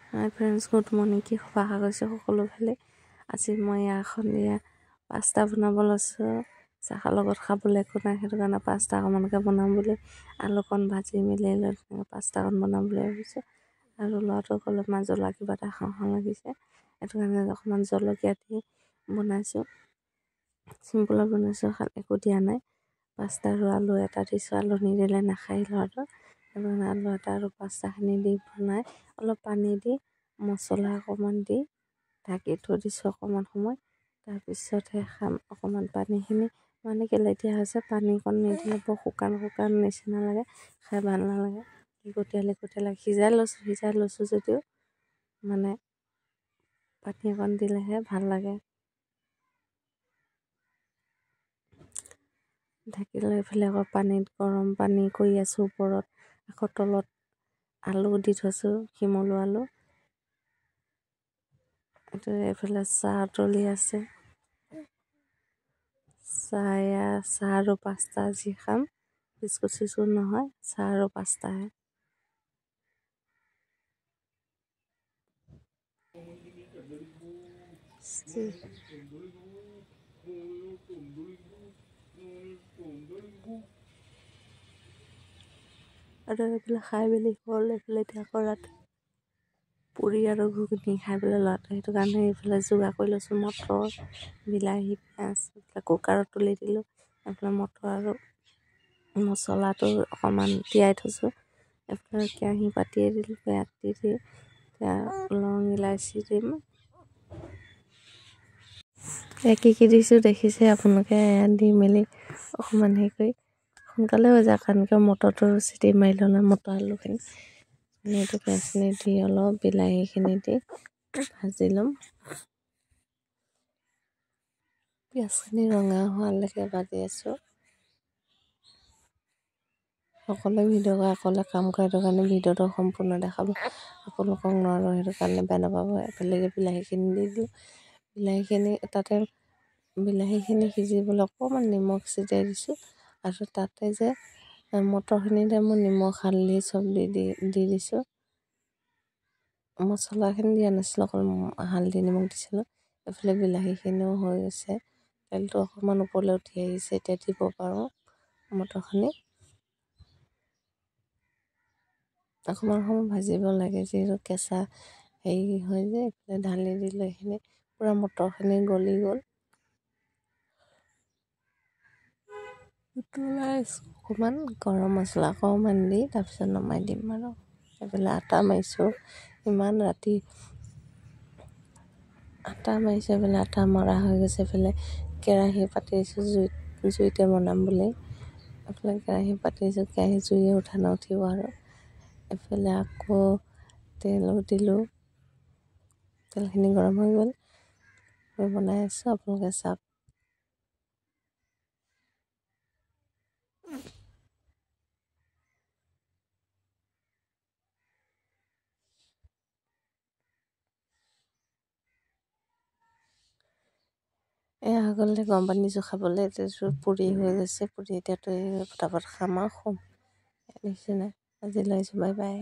হাই friends, good morning. কি খবৰ? আশা কৰিছোঁ সকলো ভালে। আজি মই সন্ধিয়া পাস্তা বনাব লৈছোঁ। চাহৰ লগত খাবলৈ একো নাই, সেইটো কাৰণে পাস্তা অকণমানকৈ বনাম বুলি আলুকণ ভাজি মেলি লৈ পাস্তাকণ বনাম বুলি ভাবিছোঁ। আৰু ল'ৰাটোক অলপমান জ্বলা কিবা এটা খাওঁ লাগিছে, সেইটো কাৰণে অকণমান জলকীয়া দি বনাইছোঁ। চিম্পুলত বনাইছোঁ, একো দিয়া নাই। পাস্তা আৰু আলু এটা দিছোঁ, আলু নিদিলে নাখায় ল'ৰাটো। সেইটো কাৰণে আলু এটা আৰু পাস্তাখিনি দি বনাই অলপ পানী দি মছলা অকণমান দি ঢাকি থৈ দিছোঁ অকণমান সময়। তাৰপিছতহে খাম। অকণমান পানীখিনি মানে কেলেতীয়া হৈছে, পানীকণ নিদিলে বৰ শুকান নিচিনা লাগে, খাই ভাল নালাগে। লিকটীয়া সিজাই লৈছোঁ যদিও মানে পানী অকণ দিলেহে ভাল লাগে। ঢাকি লৈ এইফালে আকৌ গৰম পানী কৰি আছোঁ ওপৰত, আকৌ তলত আলু দি থৈছোঁ, শিমলু আলু। এইফালে চাহ উতলি আছে। চাহ আৰু পাস্তা যি খাম, বিস্কুট চিস্কুট নহয়, চাহ আৰু পাস্তাহে। আৰু এইফালে খাই মেলি হ'ল। এইফালে এতিয়া আকৌ ৰাতি পুৰি আৰু ঘুগুনি খাই পেলাই ল'ৰাটোৱে, সেইটো কাৰণে এইফালে যোগাৰ কৰি লৈছোঁ। মটৰ, বিলাহী, পিঁয়াজ এইফালে কুকাৰত তুলি দিলোঁ। এইফালে মটৰ আৰু মছলাটো অকণমান তিয়াই থৈছোঁ। এইফালে কেৰাহী পাতিয়ে দিলোঁ, কেৰাহীত দি এতিয়া লং ইলাচি দিম। কি দিছোঁ দেখিছে আপোনালোকে। দি মেলি অকণমান হেৰি কৰি সোনকালে হৈ যায়, কাৰণ কিয় মটৰটো চিটি মাৰি ল'লে মটৰ আলুখিনি এইটো পিঁয়াজখিনি দি অলপ বিলাহীখিনি দি ভাজি ল'ম। পিঁয়াজখিনি ৰঙা হোৱালৈকে ভাজি আছোঁ। সকলোৱে ভিডিঅ' কৰা, অকলে কাম কৰে, সেইটো কাৰণে ভিডিঅ'টো সম্পূৰ্ণ দেখাব আপোনালোকক নোৱাৰোঁ, সেইটো কাৰণে বেয়া নাপাব। এফালে বিলাহীখিনি দি দিলোঁ। বিলাহীখিনি সিজিবলৈ অকণমান নিমখ ছটিয়াই দিছোঁ। আৰু তাতে যে মটৰখিনিতে মই নিমখ হালধি চব দি দিছোঁ। মছলাখিনি দিয়া নাছিলোঁ, অকল হালধি নিমখ দিছিলোঁ। এইফালে বিলাহীখিনিও হৈ গৈছে, তেলটো অকণমান ওপৰলৈ উঠি আহিছে। এতিয়া দিব পাৰোঁ মটৰখিনি। অকণমান সময় ভাজিব লাগে, যিহেতু কেঁচা হেৰি হয় যে। এইফালে ঢালি দিলোঁ, এইখিনি পূৰা মটৰখিনি গলি গ'ল। অকণমান গৰম মছলা অকণমান দি তাৰপিছত নমাই দিম আৰু। এইফালে আটা মাৰিছোঁ, ইমান ৰাতি আটা মাৰিছোঁ। এইফালে আটা মৰা হৈ গৈছে। এইফালে কেৰাহী পাতিছোঁ, জুইতে বনাম বুলি। এইফালে কেৰাহী পাতিছোঁ, কেৰাহী জুইয়ে উঠা নুঠিব আৰু। এইফালে আকৌ তেলো দিলোঁ, তেলখিনি গৰম হৈ গ'ল। মই বনাই আছোঁ, আপোনালোকে চাওক। আগলৈ গৰম পানী দিছোঁ খাবলৈ। এতিয়া পুৰি হৈ গৈছে, পুৰি এতিয়াতো পটাপট খাম আৰু শুম। দেখিছেনে? আজিলৈ আহিছোঁ, বাই বাই।